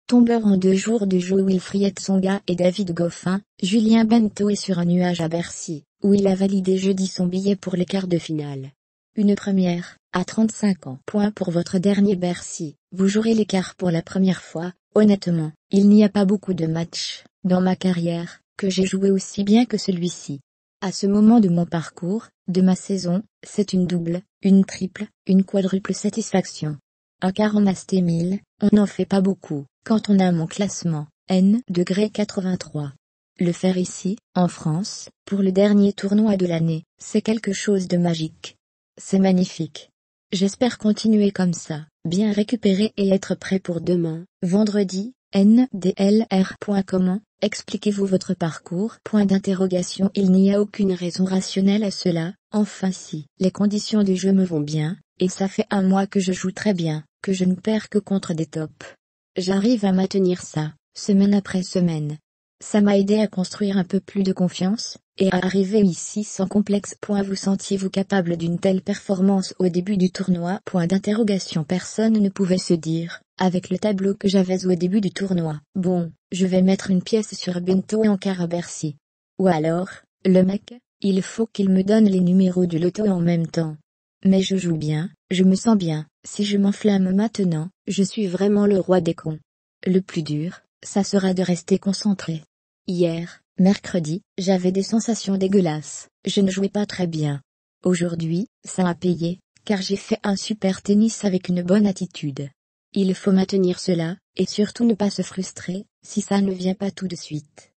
Tombeur en 2 jours de Joe Wilfried Tsonga et David Goffin, Julien Bento est sur un nuage à Bercy, où il a validé jeudi son billet pour les quarts de finale. Une première, à 35 ans. Pour votre dernier Bercy, vous jouerez les quarts pour la première fois. Honnêtement, il n'y a pas beaucoup de matchs, dans ma carrière, que j'ai joué aussi bien que celui-ci. À ce moment de mon parcours, de ma saison, c'est une double, une triple, une quadruple satisfaction. Un quart en Masté 1000, on n'en fait pas beaucoup, quand on a mon classement, degré 83. Le faire ici, en France, pour le dernier tournoi de l'année, c'est quelque chose de magique. C'est magnifique. J'espère continuer comme ça, bien récupérer et être prêt pour demain, vendredi. NDLR. Comment expliquez-vous votre parcours? Il n'y a aucune raison rationnelle à cela, enfin si. Les conditions du jeu me vont bien, et ça fait 1 mois que je joue très bien, que je ne perds que contre des tops. J'arrive à maintenir ça, semaine après semaine. Ça m'a aidé à construire un peu plus de confiance, et à arriver ici sans complexe. Vous sentiez-vous capable d'une telle performance au début du tournoi? Personne ne pouvait se dire, avec le tableau que j'avais au début du tournoi. Bon, je vais mettre une pièce sur Bento et en quart à Bercy. Ou alors, le mec, il faut qu'il me donne les numéros du loto en même temps. Mais je joue bien, je me sens bien, si je m'enflamme maintenant, je suis vraiment le roi des cons. Le plus dur, ça sera de rester concentré. Hier, mercredi, j'avais des sensations dégueulasses, je ne jouais pas très bien. Aujourd'hui, ça a payé, car j'ai fait un super tennis avec une bonne attitude. Il faut maintenir cela, et surtout ne pas se frustrer, si ça ne vient pas tout de suite.